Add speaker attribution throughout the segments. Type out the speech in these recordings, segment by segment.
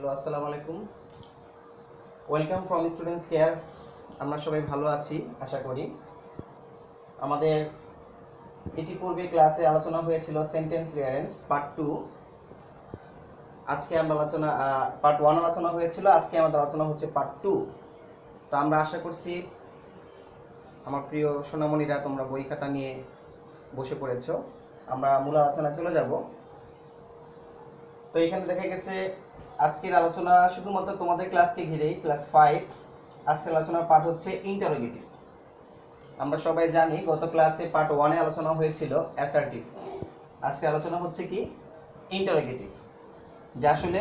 Speaker 1: Hello, আসসালামু আলাইকুম। Welcome from students care. আমরা সবাই ভালো আছি আশা করি। আমাদের ইতিপূর্বে ক্লাসে আলোচনা হয়েছিল সেন্টেন্স রিয়ারেন্স পার্ট 2। আজকে আমরা পার্ট 1 আলোচনা হয়েছিল, আজকে আমাদের আলোচনা হচ্ছে পার্ট 2। তো আমরা আশা করছি আমার প্রিয় সোনামণিরা তোমরা বই খাতা নিয়ে বসে পড়েছো। আমরা মূল আলোচনায় চলে যাব। তো এখানে দেখা গেছে আজকের আলোচনা শুধুমাত্র তোমাদের ক্লাসকে ঘিরেই, ক্লাস 5। আজকের আলোচনার পার্ট হচ্ছে ইন্টারোগেটিভ। আমরা সবাই জানি গত ক্লাসে পার্ট 1-এ আলোচনা হয়েছিল অ্যাসার্টিভ। আজকে আলোচনা হচ্ছে কি ইন্টারোগেটিভ, যে আসলে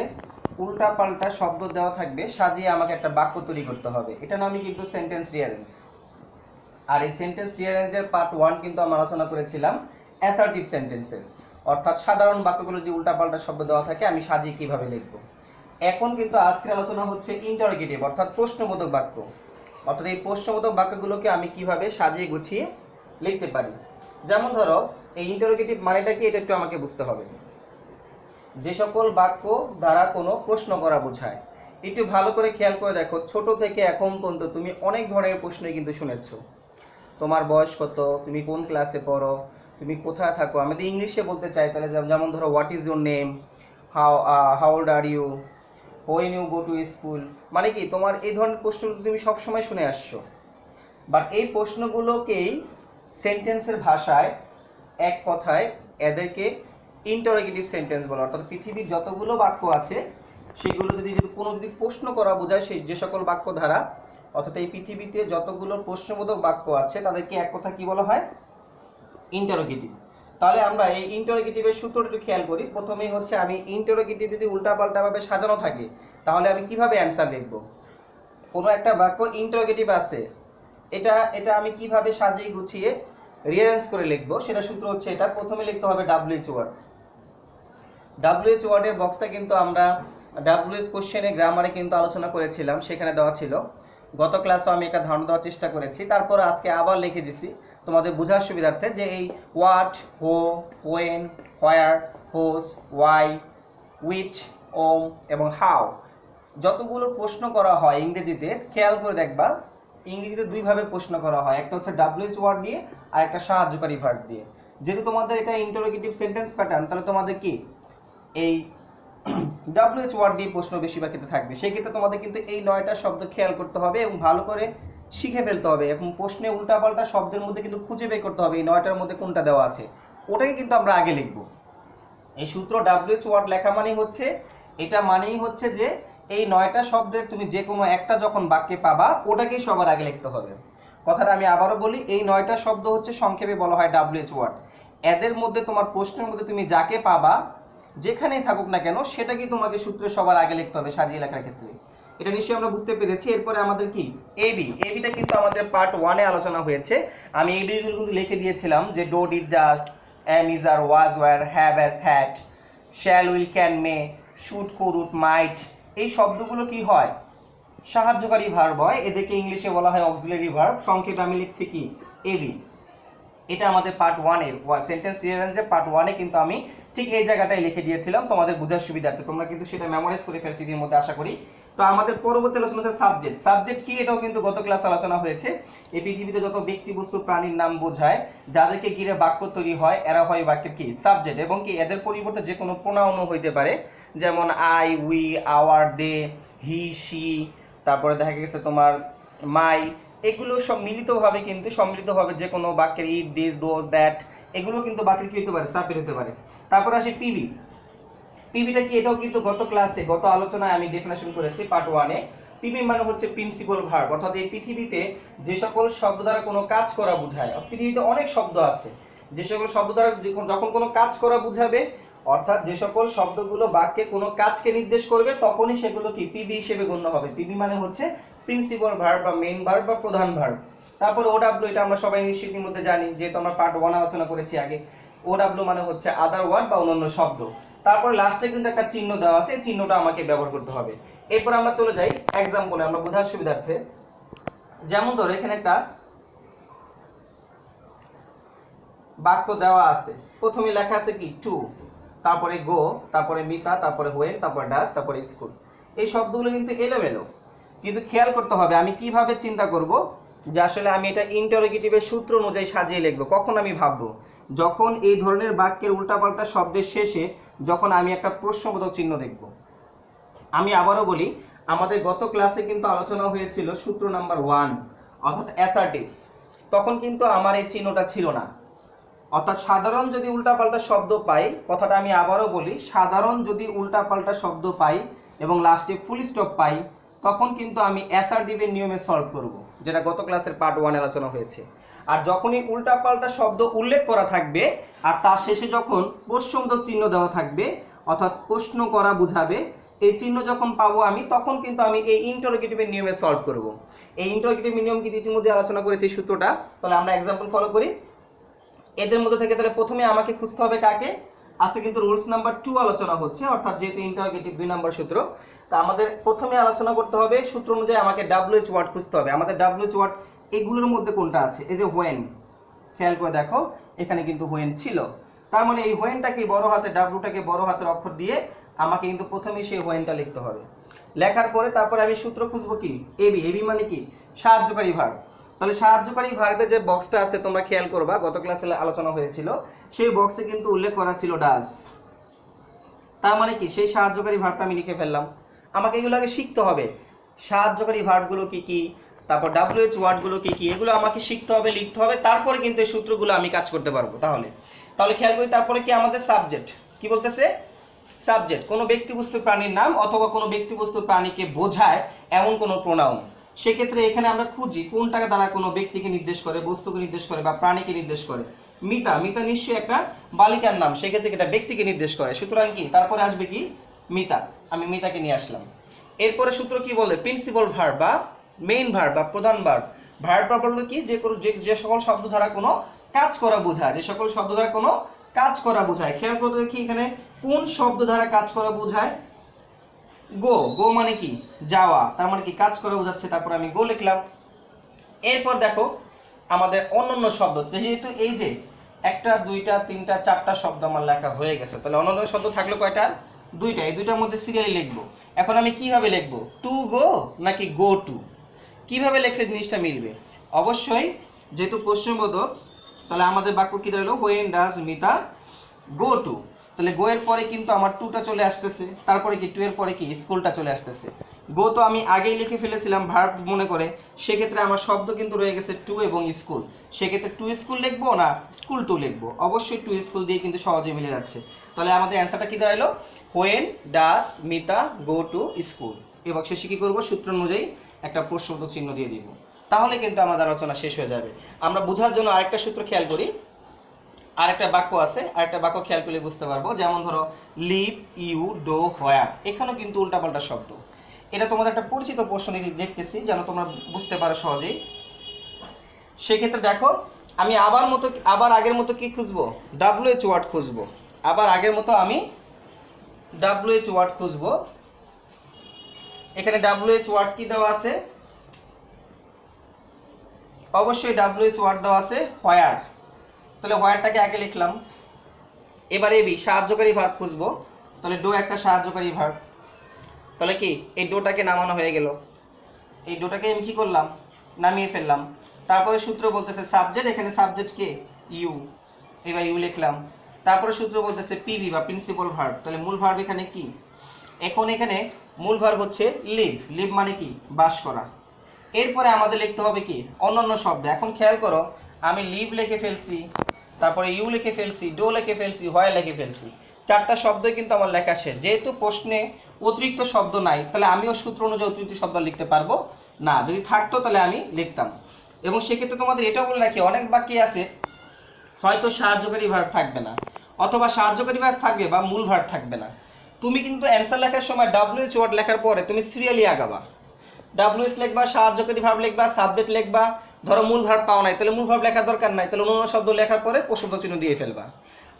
Speaker 1: উল্টা পাল্টা শব্দ দেওয়া থাকবে, সাজিয়ে আমাকে একটা বাক্য তৈরি করতে হবে। এটা নামই কিন্তু সেন্টেন্স রিয়ারেন্স। আর এই সেন্টেন্স রিয়ারেন্সের পার্ট 1 কিন্তু আমরা আলোচনা করেছিলাম অ্যাসার্টিভ সেন্টেন্সের, অর্থাৎ সাধারণ বাক্যগুলো যদি উল্টাপাল্টা শব্দ দেওয়া থাকে আমি সাজিয়ে কিভাবে লিখব। এখন কিন্তু আজকের আলোচনা হচ্ছে ইন্টারোগেটিভ, অর্থাৎ প্রশ্নবোধক বাক্য। অর্থাৎ এই প্রশ্নবোধক বাক্যগুলোকে আমি কিভাবে সাজিয়ে গুছিয়ে লিখতে পারি। যেমন ধরো, এই ইন্টারোগেটিভ মানেটা কি, এটা একটু আমাকে বুঝতে হবে। যে সকল বাক্য দ্বারা কোনো প্রশ্ন করা বোঝায়। একটু ভালো করে খেয়াল করে দেখো, ছোট থেকে এখন পর্যন্ত তুমি অনেক ধরনের প্রশ্নই কিন্তু শুনেছো। তোমার বয়স কত, তুমি কোন ক্লাসে পড়ো, তুমি কোথায় থাকো। আমি যদি ইংলিশে বলতে চাই তাহলে যেমন ধরো, what is your name, how old are you, when you go to school. মানে কি, তোমার এই ধরনের প্রশ্নগুলো তুমি সবসময় শুনে আসছো। বাট এই প্রশ্নগুলোকেই সেন্টেন্সের ভাষায়, এক কথায় এদেরকে ইন্টারোগেটিভ সেন্টেন্স বলে। অর্থাৎ পৃথিবীর যতগুলো বাক্য আছে সেগুলো যদি কোনো প্রশ্ন করা বোঝায়, সেই যে সকল বাক্য ধারা, অর্থাৎ এই পৃথিবীতে যতগুলো প্রশ্নবোধক বাক্য আছে তাদেরকে এক কথা কি বলা হয়, ইন্টারোগেটিভ। তাহলে আমরা এই ইন্টারোগেটিভের সূত্রটা একটু খেয়াল করি। প্রথমেই হচ্ছে, আমি ইন্টারোগেটিভ যদি উল্টাপাল্টাভাবে সাজানো থাকে তাহলে আমি কিভাবে অ্যান্সার লিখব। কোনো একটা বাক্য ইন্টারোগেটিভ আছে, এটা আমি কিভাবে সাজিয়ে গুছিয়ে রিয়ারেঞ্জ করে লিখব, সেটা সূত্র হচ্ছে এটা। প্রথমে লিখতে হবে WH ওয়ার্ড। WH ওয়ার্ডের বক্সটা কিন্তু আমরা WH কোশ্চেনে গ্রামারে কিন্তু আলোচনা করেছিলাম, সেখানে দেওয়া ছিল। গত ক্লাসও আমি একটা ধারণা দেওয়ার চেষ্টা করেছি, তারপর আজকে আবার লিখে দিছি তোমাদের বোঝার সুবিধার্থে, যে এই what, who, when, where, whose, why, which, whom এবং হাউ যতগুলো প্রশ্ন করা হয় ইংরেজিতে, খেয়াল করে দেখবা ইংরেজিতে দুইভাবে প্রশ্ন করা হয়। একটা হচ্ছে WH ওয়ার্ড দিয়ে, আর একটা সাহায্যকারী ভার্ব দিয়ে। যেহেতু তোমাদের এটা ইন্টারোগেটিভ সেন্টেন্স প্যাটার্ন, তাহলে তোমাদের কি এই WH ওয়ার্ড দিয়ে প্রশ্ন বেশিরভাগ ক্ষেত্রে থাকবে। সেই ক্ষেত্রে তোমাদের কিন্তু এই 9টা শব্দ খেয়াল করতে হবে এবং ভালো করে শিখে ফেলতে হবে। এবং প্রশ্নে উল্টাপাল্টা শব্দের মধ্যে কিন্তু খুঁজে বের করতে হবে এই 9টার মধ্যে কোনটা দেওয়া আছে, ওটাই কিন্তু আমরা আগে লিখব। এই সূত্র WH ওয়ার্ড লেখা মানেই হচ্ছে, এটা মানেই হচ্ছে যে এই 9টা শব্দের তুমি যে কোনো একটা যখন বাক্যে পাবা, ওটাকেই সবার আগে লিখতে হবে। কথাটা আমি আবারও বলি, এই 9টা শব্দ হচ্ছে সংক্ষেপে বলা হয় WH ওয়ার্ড। এদের মধ্যে তোমার প্রশ্নের মধ্যে তুমি যাকে পাবা, যেখানেই থাকুক না কেন, সেটাকেই তোমাকে সূত্রে সবার আগে লিখতে হবে সাজিয়ে লেখার ক্ষেত্রে। এটা নিশ্চয়ই আমরা বুঝতে পেরেছি। এরপরে আমাদের কি এবিটা কিন্তু আমাদের পার্ট 1-এ আলোচনা হয়েছে। আমি এই বিগুলো কিন্তু লিখে দিয়েছিলাম, যে do, did, just, am, is, are, was, were, have, has, had, shall, will, can, may, should, could, might। এই শব্দগুলো কি হয়, সাহায্যকারী ভার্ব হয়। এদেরকে ইংলিশে বলা হয় অক্সিলারি ভার্ব। সংক্ষেপে আমি লিখছি কি এবি। এটা আমাদের পার্ট 1-এর সেন্টেন্স রিয়ারেঞ্জের পার্ট 1-এ কিন্তু আমি ঠিক এই জায়গাটায় লিখে দিয়েছিলাম তোমাদের বোঝার সুবিধার্থে। তোমরা কিন্তু সেটা মেমোরাইজ করে ফেলছো এর মধ্যে আশা করি। তো আমাদের পরবর্তী আলোচনা হচ্ছে সাবজেক্ট। সাবজেক্ট কি, এটাও কিন্তু গত ক্লাস আলোচনা হয়েছে। এই পৃথিবীতে যত ব্যক্তি, বস্তু, প্রাণীর নাম বোঝায়, যাদেরকে ঘিরে বাক্য তৈরি হয়, এরা হয় বাক্যের কি সাবজেক্ট। এবং কি এদের পরিবর্তে যে কোনো প্রোনাউনও হইতে পারে, যেমন I, we, our, they, he, she, তারপরে দেখা গেছে তোমার মাই। এগুলো সব মিলিতভাবে কিন্তু সম্মিলিতভাবে যে কোনো বাক্যের ইট, দিস, দোজ, দ্যাট, এগুলো কিন্তু বাক্যের কি হতে পারে, সাবজেক্ট হতে পারে। তারপর আসি পিবি। পিবিটা কি, এটাও কিন্তু গত ক্লাসে, গত আলোচনায় আমি ডেফিনেশন করেছি পার্ট 1-এ। পিবি মানে হচ্ছে প্রিন্সিপাল ভার্ব, অর্থাৎ এই পৃথিবীতে যে সকল শব্দ দ্বারা কোনো কাজ করা বোঝায়। পৃথিবীতে অনেক শব্দ আছে, যে সকল শব্দ দ্বারা যখন কোনো কাজ করা বুঝাবে, অর্থাৎ যে সকল শব্দগুলো বাক্যে কোনো কাজকে নির্দেশ করবে, তখনই সেগুলো কি পিবি হিসেবে গণ্য হবে। পিবি মানে হচ্ছে প্রিন্সিপাল ভার্ব বা মেইন ভার্ব বা প্রধান ভার্ব। তারপর ওডব্লিউ, এটা আমরা সবাই নিশ্চিত মধ্যে জানি, যেহেতু আমরা পার্ট 1 আলোচনা করেছি আগে। ওডব্লিউ মানে হচ্ছে আদার ওয়ার্ড বা অন্যান্য শব্দ। তারপর লাস্টে কিন্তু একটা চিহ্ন দেওয়া আছে, এই চিহ্নটা আমাকে ব্যবহার করতে হবে। এরপর আমরা চলে যাই এক্সাম্পলে, আমরা বোঝার সুবিধার্থে। যেমন ধরো, এখানে একটা বাক্য দেওয়া আছে, প্রথমে লেখা আছে কি টু, তারপরে গো, তারপরে মিতা, তারপরে হোয়েন, তারপরে ডাস, তারপরে স্কুল। এই শব্দগুলো কিন্তু এলোমেলো, কিন্তু খেয়াল করতে হবে আমি কিভাবে চিন্তা করব যে আসলে আমি এটা ইন্টারোগেটিভের সূত্র অনুযায়ী সাজিয়ে লিখবো। কখন আমি ভাববো, যখন এই ধরনের বাক্যের উল্টাপাল্টা শব্দের শেষে যখন আমি একটা প্রশ্নবোধক চিহ্ন দেখব। আমি আবারও বলি, আমাদের গত ক্লাসে কিন্তু আলোচনা হয়েছিল সূত্র নাম্বার 1 অর্থাৎ অ্যাসার্টিভ। তখন কিন্তু আমার এই চিহ্নটা ছিল না, অর্থাৎ সাধারণ যদি উল্টাপাল্টা শব্দ পাই, কথাটা আমি আবারও বলি, সাধারণ যদি উল্টাপাল্টা শব্দ পাই এবং লাস্টে ফুল স্টপ পাই, তখন কিন্তু আমি অ্যাসার্টিভের নিয়মে সলভ করব, যেটা গত ক্লাসের পার্ট 1 আলোচনা হয়েছে। আর যখনই উল্টাপাল্টা শব্দ উল্লেখ করা থাকবে আর তার শেষে যখন প্রশ্নবোধক চিহ্ন দেওয়া থাকবে, অর্থাৎ প্রশ্ন করা বোঝাবে, এই চিহ্ন যখন পাবো আমি, তখন কিন্তু আমি এই ইন্টারোগেটিভের নিয়মে সলভ করব। এই ইন্টারোগেটিভের নিয়ম কিন্তু ইতিমধ্যে আলোচনা করেছি সূত্রটা। তাহলে আমরা এক্সাম্পল ফলো করি। এদের মধ্যে থেকে তাহলে প্রথমে আমাকে খুঁজতে হবে কাকে, আছে কিন্তু রুলস নাম্বার 2 আলোচনা হচ্ছে, অর্থাৎ যেহেতু ইন্টারোগেটিভ 2 নম্বর সূত্র, তা আমাদের প্রথমে আলোচনা করতে হবে সূত্র অনুযায়ী আমাকে WH ওয়ার্ড খুঁজতে হবে। আমাদের WH ওয়ার্ড এগুলোর মধ্যে কোনটা আছে, এই যে হোয়েন, খেয়াল করে দেখো এখানে কিন্তু হোয়েন ছিল, তার মানে এই হোয়েনটাকে বড় হাতে, ডাব্লুটাকে বড় হাতের অক্ষর দিয়ে আমাকে কিন্তু প্রথমেই সেই হোয়েনটা লিখতে হবে। লেখার পরে তারপরে আমি সূত্র খুঁজবো কি, এবি। এবি মানে কি, সাহায্যকারী ভার্ব। তাহলে সাহায্যকারী ভার্বের যে বক্সটা আছে তোমরা খেয়াল করবা, গত ক্লাসে আলোচনা হয়েছিল, সেই বক্সে কিন্তু উল্লেখ করা ছিল ডাস। তার মানে কি, সেই সাহায্যকারী ভার্বটা আমি লিখে ফেললাম। আমাকে এগুলো আগে শিখতে হবে, সাহায্যকারী ভার্বগুলো কি কি, তারপর WH ওয়ার্ডগুলো কি কি, এগুলো আমাকে শিখতে হবে, লিখতে হবে, তারপরে কিন্তু এই সূত্রগুলো আমি কাজ করতে পারবো। তাহলে খেয়াল করি, তারপরে কি আমাদের সাবজেক্ট, কি বলতেছে, সাবজেক্ট কোনো ব্যক্তিবস্তু প্রাণীর নাম অথবা কোনো ব্যক্তিবস্তু প্রাণীকে বোঝায় এমন কোনো প্রোনাউন। সেক্ষেত্রে এখানে আমরা খুঁজি কোনটা দ্বারা কোনো ব্যক্তিকে নির্দেশ করে, বস্তুকে নির্দেশ করে বা প্রাণীকে নির্দেশ করে। মিতা, মিতা নিশ্চয়ই একটা বালিকার নাম, সেক্ষেত্রে এটা ব্যক্তিকে নির্দেশ করে, সুতরাং কি তারপরে আসবে কি, মিতা। আমি মিতাকে নিয়ে আসলাম। এরপরে সূত্র কি বলে, প্রিন্সিপাল ভার্ব বা মেইন ভার্ব বা প্রধান ভার্ব। ভার্ব বলতে কি, যে সকল শব্দ দ্বারা কোনো কাজ করা বোঝায়, যে সকল শব্দ দ্বারা কোনো কাজ করা বোঝায়। খেয়াল করতে দেখি এখানে কোন শব্দ দ্বারা কাজ করা বোঝায়, গো। গো মানে কি, যাওয়া, তার মানে কি কাজ করা বোঝাচ্ছে, তারপর আমি গো লিখলাম। এরপর দেখো আমাদের অন্যান্য শব্দ, যেহেতু এই যে একটা, দুইটা, তিনটা, চারটা শব্দ আমার লেখা হয়ে গেছে, তাহলে অন্যান্য শব্দ থাকলো কয়টা, দুইটা। এই দুইটার মধ্যে সিরিয়ালি লিখবো। এখন আমি কিভাবে লিখবো, টু গো নাকি গো টু, কিভাবে লিখলে জিনিসটা মিলবে? অবশ্যই যেহেতু প্রশ্নবোধক, তাহলে আমাদের বাক্য কি দাঁড়ালো, when does Mita go to. তাহলে গো এর পরে কিন্তু আমার টুটা চলে আসতেছে, তারপরে কি টু এর পরে কি স্কুলটা চলে আসতেছে। গো তো আমি আগেই লিখে ফেলেছিলাম ভার্ব মনে করে, সেক্ষেত্রে আমার শব্দ কিন্তু রয়ে গেছে টু এবং স্কুল। সেক্ষেত্রে টু স্কুল লিখবো না স্কুল টু লিখবো, অবশ্যই টু স্কুল দিয়ে কিন্তু সহজে মিলে যাচ্ছে। তাহলে আমাদের অ্যান্সারটা কি দাঁড়ালো, when does Mita go to school. এবং শেষে কি করবো, সূত্র অনুযায়ী একটা প্রশ্নবোধক চিহ্ন দিয়ে দিব, তাহলে কিন্তু আমাদের আলোচনা শেষ হয়ে যাবে। আমরা বোঝার জন্য আরেকটা সূত্র খেয়াল করি, আরেকটা বাক্য আছে, আরেকটা বাক্য খেয়াল করলে বুঝতে পারবো। যেমন ধরো লিভ, ইউ, ডো, হোয়ার, এখানেও কিন্তু উল্টাপাল্টা শব্দ। এটা তোমাদের একটা পরিচিত প্রশ্ন দেখতেছি, যেন তোমরা বুঝতে পারো সহজেই। সেক্ষেত্রে দেখো আমি আবার আগের মতো কি খুঁজবো, WH ওয়ার্ড খুঁজবো। আবার আগের মতো আমি WH ওয়ার্ড খুঁজবো। এখানে WH ওয়ার্ড কি দেওয়া আছে, অবশ্যই WH ওয়ার্ড দেওয়া আছে হোয়ার। তাহলে হোয়ারটাকে আগে লিখলাম। এবার এবি, সাহায্যকারী ভার্ব খুঁজবো। তাহলে ডো একটা সাহায্যকারী ভার্ব, তাহলে কি এই ডোটাকে নামানো হয়ে গেল। এই ডোটাকে আমি কি করলাম, নামিয়ে ফেললাম। তারপরে সূত্র বলতেছে সাবজেক্ট, এখানে সাবজেক্ট কে, ইউ, এবার ইউ লিখলাম। তারপরে সূত্র বলতেছে পিভি বা প্রিন্সিপাল ভার্ব, তাহলে মূল ভার্ব এখানে কি, এখন এখানে মূল ভার্ব হচ্ছে লিভ। লিভ মানে কি, বাস করা। এরপরে আমাদের লিখতে হবে কি, অন্যান্য শব্দ। এখন খেয়াল করো, আমি লিভ লিখে ফেলছি, তারপরে ইউ লিখে ফেলছি, ডো লিখে ফেলছি, হোয়ার লিখে ফেলছি, চারটা শব্দই কিন্তু আমার লেখা শেষ। যেহেতু প্রশ্নে অতিরিক্ত শব্দ নাই, তাহলে আমিও সূত্র অনুযায়ী অতিরিক্ত শব্দ লিখতে পারবো না, যদি থাকতো তাহলে আমি লিখতাম। এবং সেক্ষেত্রে তোমাদের এটাও বলে রাখি, অনেক বাক্যে আছে হয়তো সাহায্যকারী ভার্ব থাকবে না, অথবা সাহায্যকারী ভার্ব থাকবে বা মূল ভার্ব থাকবে না। তুমি কিন্তু অ্যান্সার লেখার সময় WH ওয়ার্ড লেখার পরে তুমি সিরিয়ালি আগাবা, WH লিখবা, সাহায্যকারী ভার্ব লিখবা, সাবজেক্ট লিখবা। ধরো মূল ভার্ব পাও নাই, তাহলে মূল ভার্ব লেখার দরকার নাই, তাহলে অন্য শব্দ লেখার পরে প্রশ্নবোধক চিহ্ন দিয়ে ফেলবা।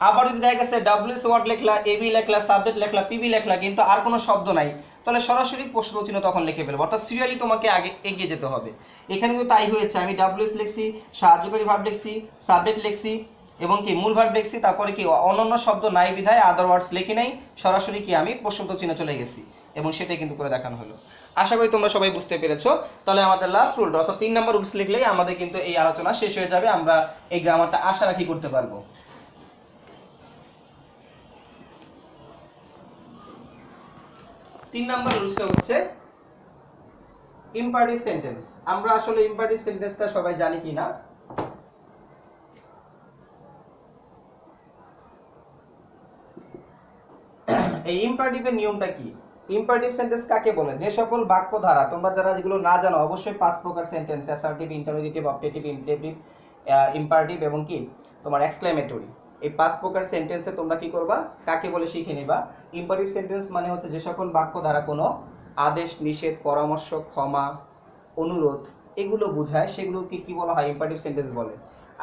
Speaker 1: আবার যদি দেখা গেছে WH ওয়ার্ড লেখলা, এবি লেখলা, সাবজেক্ট লেখলা, পিবি লেখলা, কিন্তু আর কোনো শব্দ নাই, তাহলে সরাসরি প্রশ্নবোধক চিহ্ন তখন লিখে ফেলবো, অর্থাৎ সিরিয়ালি তোমাকে আগে এগিয়ে যেতে হবে। এখানে কিন্তু তাই হয়েছে, আমি WH লিখছি, সাহায্যকারী ভার্ব লিখছি, সাবজেক্ট লিখছি এবং কি মূল ভার্ব লিখছি, তারপরে কি অন্যান্য শব্দ নাই বিধায় আদার ওয়ার্ডস লিখি নাই, সরাসরি কি আমি প্রশ্নবোধক চিহ্ন চলে গেছি। এবং সেটাই কিন্তু করে দেখানো হলো। আশা করি তোমরা সবাই বুঝতে পেরেছো। তাহলে আমাদের লাস্ট রুলটা অর্থাৎ 3 নাম্বার রুলস লিখলেই আমাদের কিন্তু এই আলোচনা শেষ হয়ে যাবে। আমরা এই গ্রামারটা আশা রাখি করতে পারবো। 3 নাম্বার রুলসটা হচ্ছে ইম্পারেটিভ সেন্টেন্স। আমরা আসলে ইম্পারেটিভ সেন্টেন্সটা সবাই জানি কিনা, এই ইম্পারেটিভের নিয়মটা কি? ইম্পারেটিভ সেন্টেন্স কাকে বলে? যে সকল বাক্য ধারা, তোমরা যারা যেগুলো না জানো অবশ্যই 5 প্রকার sentence, assertive, interrogative, objective, imperative, imperative এবং কি তোমার এক্সক্লেমেটরি, এই 5 প্রকার সেন্টেন্সে তোমরা কি করবা, কাকে বলে শিখে নিবা। ইম্পারেটিভ সেন্টেন্স মানে হচ্ছে যে সকল বাক্য ধারা কোনো আদেশ, নিষেধ, পরামর্শ, ক্ষমা, অনুরোধ এগুলো বোঝায়, সেগুলোকে কি বলা হয়? ইম্পারেটিভ সেন্টেন্স বলে।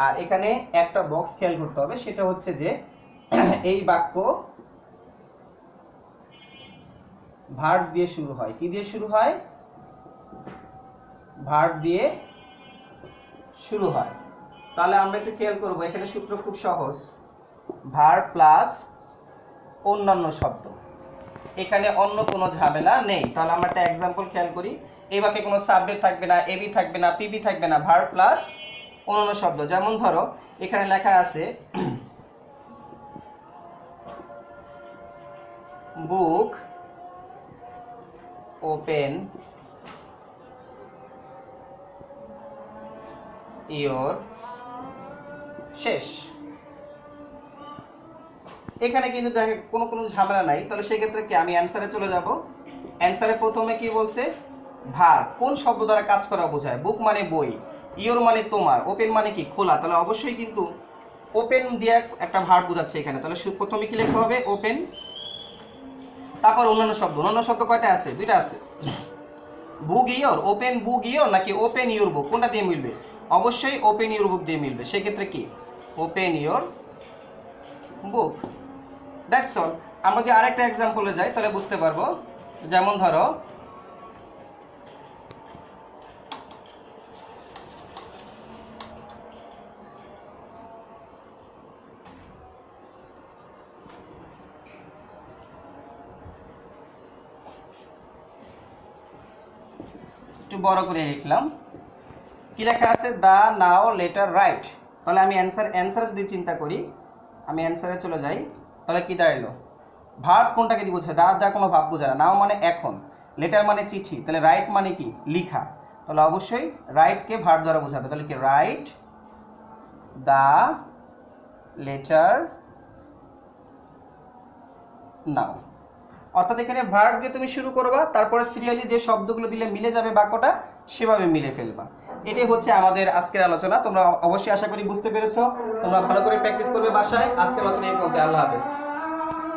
Speaker 1: আর এখানে একটা বক্স খেয়াল করতে হবে, সেটা হচ্ছে যে এই বাক্য ভার্ব দিয়ে শুরু হয়। কি দিয়ে শুরু হয়? ভার্ব দিয়ে শুরু হয়। তাহলে আমরা একটু খেয়াল করব, এখানে সূত্র খুব সহজ, ভার্ব প্লাস অন্যান্য শব্দ, এখানে অন্য কোনো ঝামেলা নেই। তাহলে আমরা একটা এক্সাম্পল খেয়াল করি। এই বাক্যে কোনো সাবজেক্ট থাকবে না, এবি থাকবে না, পিবি থাকবে না, ভার্ব প্লাস অন্যান্য শব্দ। যেমন ধরো এখানে লেখা আছে বুক ওপেন ইয়োর, শেষ। এখানে কিন্তু দেখে কোনো ঝামেলা নাই। তাহলে সেক্ষেত্রে কি আমি অ্যান্সারে চলে যাব। অ্যান্সারে প্রথমে কি বলছে? ভার্ব, কোন শব্দ দ্বারা কাজ করা বোঝায়? বুক মানে বই, ইয়োর মানে তোমার, ওপেন মানে কি খোলা। তাহলে অবশ্যই কিন্তু ওপেন দিয়ে একটা ভার্ব বোঝাচ্ছে এখানে। তাহলে প্রথমে কি লিখতে হবে? ওপেন, তারপর অন্যান্য শব্দ। অন্যান্য শব্দ কয়টা আছে? দুইটা আছে। বুক ইয়োর, ওপেন বুক ইয়োর নাকি ওপেন ইয়োর বুক, কোনটা দিয়ে মিলবে? অবশ্যই ওপেন ইয়োর বুক দিয়ে মিলবে। সেক্ষেত্রে কি open your book, that's all. আমরা যদি আরেকটা এক্সাম্পলে যাই তাহলে বুঝতে পারবো। যেমন ধরো একটু বড় করে লিখলাম, কি লেখা আছে? দা নাও লেটার রাইট। তাহলে আমি অ্যান্সার যদি চিন্তা করি, আমি অ্যান্সারে চলে যাই, তাহলে কি দাঁড়ালো? ভার্ব কোনটাকে দিয়ে বোঝায়? দা কোনো ভাব বোঝায় না। নাও মানে এখন, লেটার মানে চিঠি, তাহলে রাইট মানে কি লিখা। তাহলে অবশ্যই রাইটকে ভার্ব দ্বারা বোঝাবে। তাহলে কি রাইট দা লেটার নাও। অর্থাৎ এখানে ভার্ব দিয়ে তুমি শুরু করবা, তারপরে সিরিয়ালি যে শব্দগুলো দিলে মিলে যাবে বাক্যটা সেভাবে মিলে ফেলবা। এটাই হচ্ছে আমাদের আজকের আলোচনা। তোমরা অবশ্যই আশা করি বুঝতে পেরেছো। তোমরা ভালো করে প্র্যাকটিস করবে বাসায়। আজকের আলোচনা এই পর্যন্ত। আল্লাহ হাফেজ।